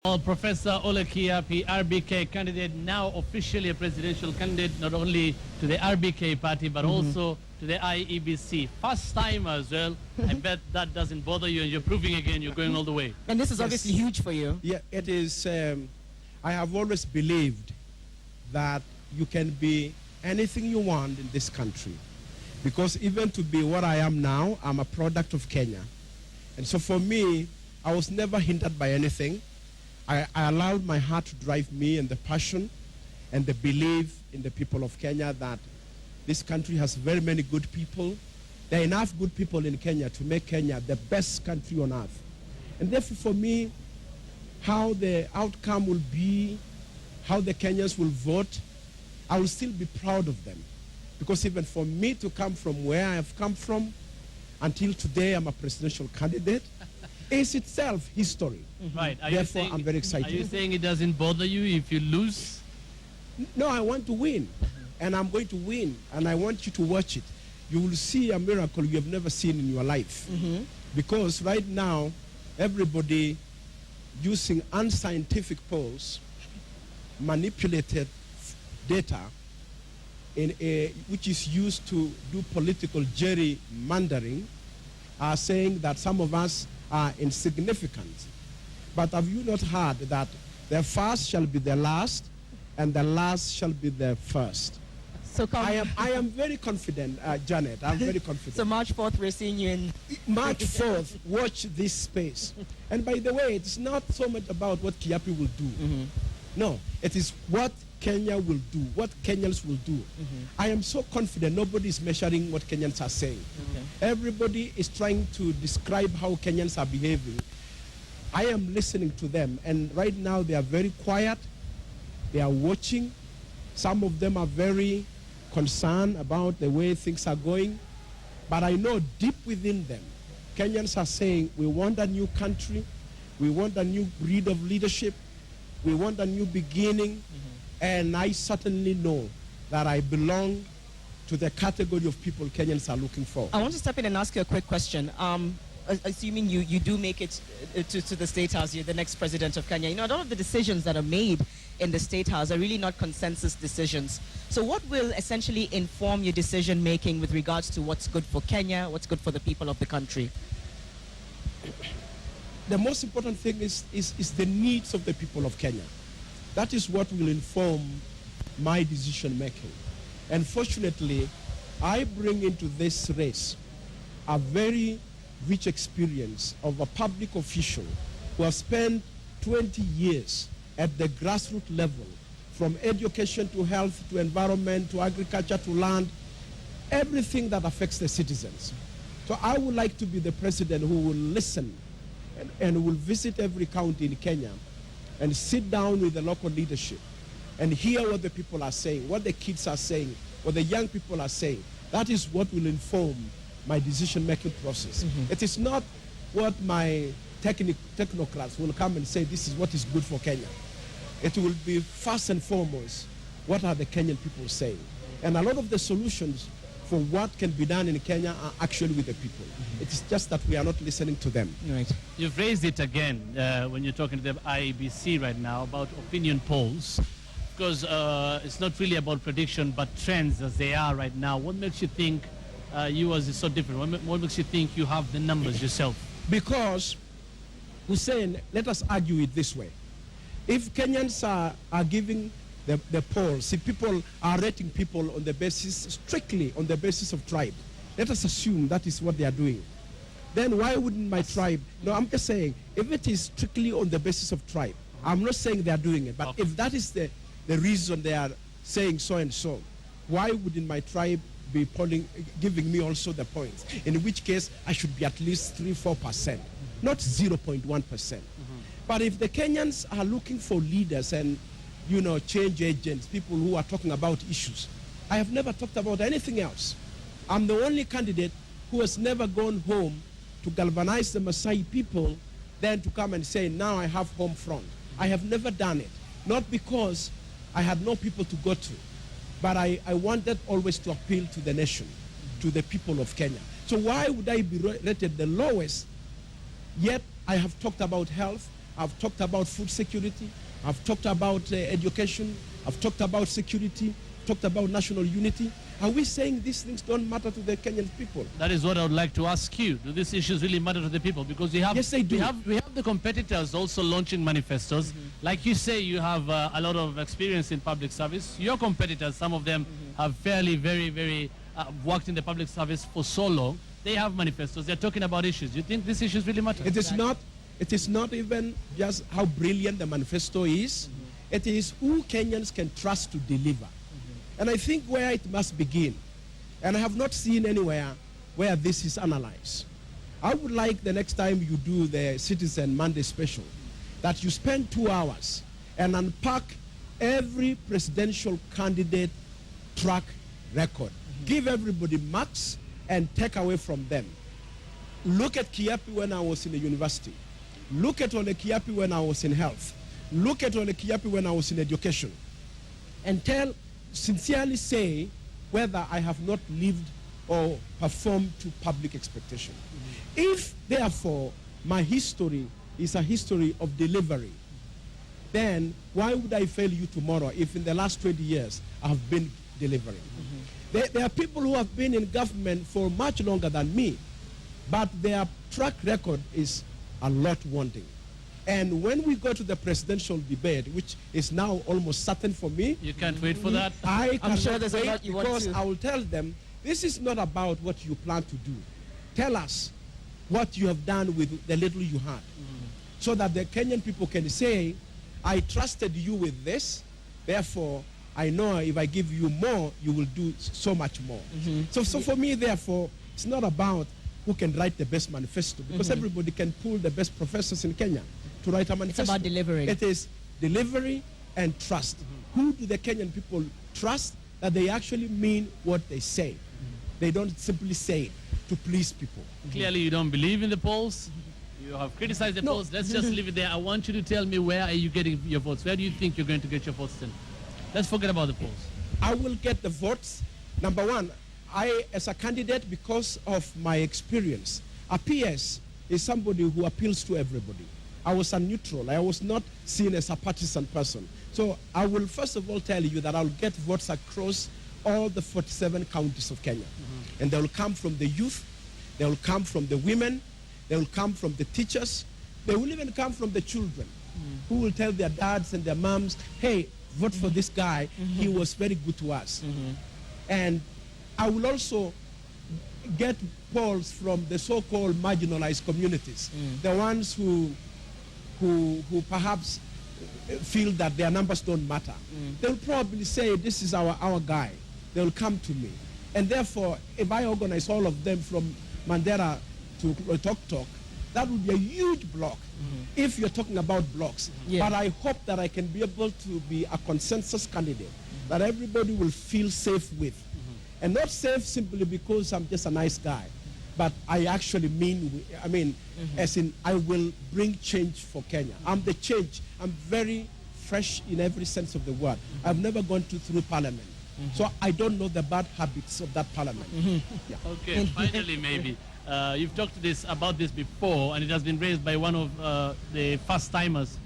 Well, Professor Ole Kiyiapi, RBK candidate, now officially a presidential candidate, not only to the RBK party, but also to the IEBC. First time as well. I bet that doesn't bother you, and you're proving again you're going all the way. And this is obviously huge for you. Yeah, it is. I have always believed that you can be anything you want in this country. Because even to be what I am now, I'm a product of Kenya. And so for me, I was never hindered by anything. I allowed my heart to drive me, and the passion and the belief in the people of Kenya that this country has very many good people. There are enough good people in Kenya to make Kenya the best country on earth. And therefore for me, how the outcome will be, how the Kenyans will vote, I will still be proud of them. Because even for me to come from where I have come from, until today I'm a presidential candidate, is itself history. Right. Therefore, I'm very excited. Are you saying it doesn't bother you if you lose? No, I want to win. And I'm going to win. And I want you to watch it. You will see a miracle you have never seen in your life. Because right now, everybody using unscientific polls, manipulated data, which is used to do political gerrymandering, are saying that some of us are insignificant. But have you not heard that the first shall be the last, and the last shall be the first? So I am very confident, Janet. I'm very confident. So March 4th, we're seeing you in... March 4th, watch this space. And by the way, it's not so much about what Kiyiapi will do. No, it is what Kenya will do, what Kenyans will do. I am so confident nobody is measuring what Kenyans are saying. Everybody is trying to describe how Kenyans are behaving. I am listening to them, and right now they are very quiet. They are watching. Some of them are very concerned about the way things are going. But I know deep within them, Kenyans are saying, we want a new country. We want a new breed of leadership. We want a new beginning. And I certainly know that I belong to the category of people Kenyans are looking for. I want to step in and ask you a quick question. Assuming you do make it to the State House, you're the next president of Kenya. You know, a lot of the decisions that are made in the State House are really not consensus decisions. So what will essentially inform your decision making with regards to what's good for Kenya, what's good for the people of the country? The most important thing is the needs of the people of Kenya. That is what will inform my decision making. And fortunately, I bring into this race a very rich experience of a public official who has spent 20 years at the grassroots level, from education to health to environment to agriculture to land, everything that affects the citizens. So I would like to be the president who will listen and will visit every county in Kenya and sit down with the local leadership and hear what the people are saying, what the kids are saying, what the young people are saying. That is what will inform my decision-making process. It is not what my technocrats will come and say, this is what is good for Kenya. It will be first and foremost, what are the Kenyan people saying? And a lot of the solutions for what can be done in Kenya are actually with the people. It is just that we are not listening to them. Right. You've raised it again when you're talking to the IEBC right now about opinion polls, because it's not really about prediction, but trends as they are right now. What makes you think yours is so different? What makes you think you have the numbers yourself? Because, Hussein, let us argue it this way. If Kenyans are giving the polls, see, people are rating people on the basis, strictly on the basis of tribe. Let us assume that is what they are doing. Then why wouldn't my tribe? No, I'm just saying, if it is strictly on the basis of tribe, I'm not saying they are doing it, but if that is the reason they are saying so and so, why wouldn't my tribe be polling, giving me also the points? In which case, I should be at least 3-4%, not 0.1%. But if the Kenyans are looking for leaders and, you know, change agents, people who are talking about issues, I have never talked about anything else. I'm the only candidate who has never gone home to galvanize the Maasai people, then to come and say, now I have home front. I have never done it. Not because I had no people to go to, but I wanted always to appeal to the nation, to the people of Kenya. So why would I be rated the lowest, yet I have talked about health, I've talked about food security. I've talked about education. I've talked about security. Talked about national unity. Are we saying these things don't matter to the Kenyan people? That is what I would like to ask you. Do these issues really matter to the people? Because we have, yes, they do. We have the competitors also launching manifestos. Like you say, you have a lot of experience in public service. Your competitors, some of them have fairly, very worked in the public service for so long. They have manifestos. They're talking about issues. Do you think these issues really matter? It is not even just how brilliant the manifesto is. It is who Kenyans can trust to deliver. And I think where it must begin, and I have not seen anywhere where this is analyzed. I would like the next time you do the Citizen Monday special, that you spend 2 hours and unpack every presidential candidate track record. Give everybody marks and take away from them. Look at Kiyiapi when I was in the university. Look at Ole Kiyiapi when I was in health. Look at Ole Kiyiapi when I was in education. And sincerely say whether I have not lived or performed to public expectation. If, therefore, my history is a history of delivery, then why would I fail you tomorrow if in the last 20 years I have been delivering? There are people who have been in government for much longer than me, but their track record is a lot wanting. And when we go to the presidential debate, which is now almost certain for me, you can't wait for that. I'm sure there's a lot you want because to. I will tell them, this is not about what you plan to do. Tell us what you have done with the little you had, so that the Kenyan people can say, I trusted you with this, therefore I know if I give you more, you will do so much more. So for me, therefore, it's not about who can write the best manifesto, because everybody can pull the best professors in Kenya to write a manifesto. It's about delivery. It is delivery and trust. Who do the Kenyan people trust that they actually mean what they say? They don't simply say it to please people. Clearly you don't believe in the polls. You have criticized the polls. Let's just leave it there. I want you to tell me, where are you getting your votes? Where do you think you're going to get your votes then? Let's forget about the polls. I will get the votes. Number one, I, as a candidate, because of my experience, a PS is somebody who appeals to everybody. I was a neutral. I was not seen as a partisan person. So I will first of all tell you that I'll get votes across all the 47 counties of Kenya. And they will come from the youth, they will come from the women, they will come from the teachers, they will even come from the children, who will tell their dads and their moms, hey, vote for this guy, he was very good to us. And I will also get polls from the so-called marginalized communities, the ones who perhaps feel that their numbers don't matter. They'll probably say, this is our guy. They'll come to me. And therefore, if I organize all of them from Mandera to Tok, that would be a huge block if you're talking about blocks. But I hope that I can be able to be a consensus candidate that everybody will feel safe with. And not safe simply because I'm just a nice guy, but I actually mean, as in I will bring change for Kenya. I'm the change. I'm very fresh in every sense of the word. I've never gone through parliament. So I don't know the bad habits of that parliament. Okay, finally maybe. You've talked about this before, and it has been raised by one of the first-timers,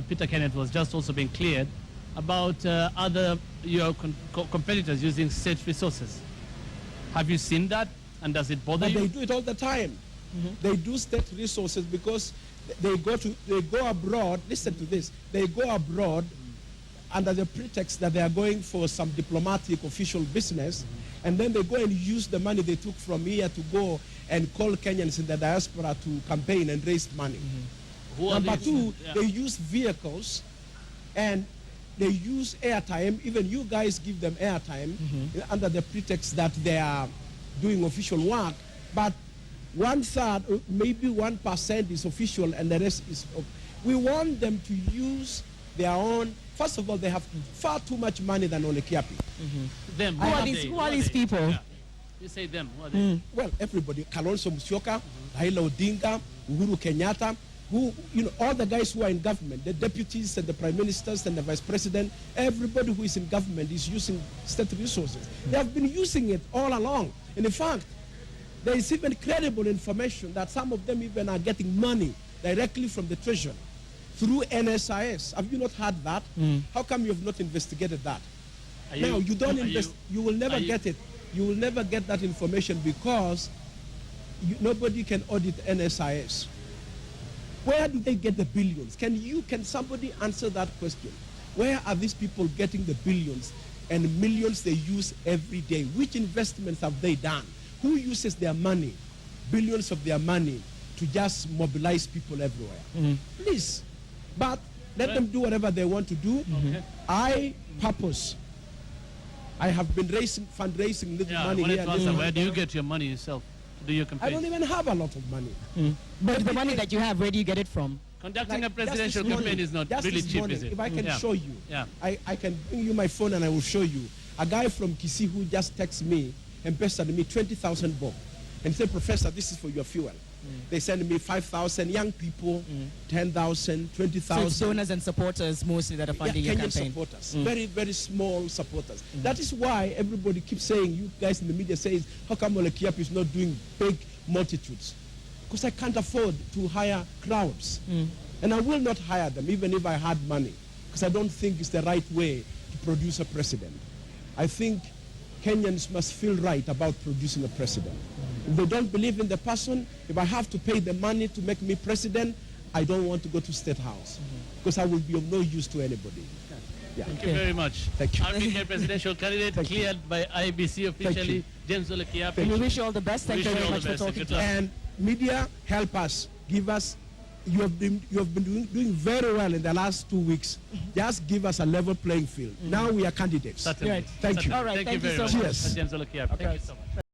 Peter Kenneth, was just also being cleared, about your competitors using state resources. Have you seen that, and does it bother you? They do it all the time. They do state resources because they go abroad. Listen to this. They go abroad under the pretext that they are going for some diplomatic official business, and then they go and use the money they took from here to go and call Kenyans in the diaspora to campaign and raise money. Number two, they use vehicles and they use airtime. Even you guys give them airtime under the pretext that they are doing official work, but 1/3, maybe 1% is official and the rest is. We want them to use their own. First of all, they have far too much money than Ole Kiyiapi. Them. Who are these people? Yeah. You say them. Who are they? Well, everybody. Kalonzo Musyoka, Raila Odinga, Uhuru Kenyatta, all the guys who are in government, the deputies and the prime ministers and the vice president, everybody who is in government is using state resources. They have been using it all along. And in fact, there is even credible information that some of them even are getting money directly from the treasury. through NSIS. Have you not heard that? How come you have not investigated that? Now, you don't invest, you will never get it. You will never get that information because nobody can audit NSIS. Where do they get the billions? Can somebody answer that question? Where are these people getting the billions and millions they use every day? Which investments have they done? Who uses their money, billions of their money, to just mobilize people everywhere? Please, but let them do whatever they want to do. I have been fundraising little money here. Where do you get your money yourself to do your campaign? I don't even have a lot of money. But the money that you have, where do you get it from? Conducting a presidential campaign is not really cheap, is it? If I can show you, I can bring you my phone and I will show you. A guy from Kisii who just texted me and pested me 20,000 bob and said, Professor, this is for your fuel. They send me 5,000 young people, 10,000, 20,000. So it's donors and supporters mostly that are funding your Kenyan campaign. supporters, very, very small supporters. That is why everybody keeps saying, you guys in the media says, how come Ole Kiyiapi is not doing big multitudes? Because I can't afford to hire crowds. And I will not hire them, even if I had money, because I don't think it's the right way to produce a president. I think Kenyans must feel right about producing a president. If they don't believe in the person, if I have to pay the money to make me president, I don't want to go to State House, because I will be of no use to anybody. Thank you very much. Thank you. RBK presidential candidate cleared by IEBC officially, James Ole Kiyiapi. We wish you all the best. Thank you very much for talking to us. And media, help us. Give us. You have been doing very well in the last 2 weeks. Just give us a level playing field. Now we are candidates. Certainly. Right. Thank you. All right. Thank you very so much. much. Cheers. James Ole Kiyiapi. Thank you so much.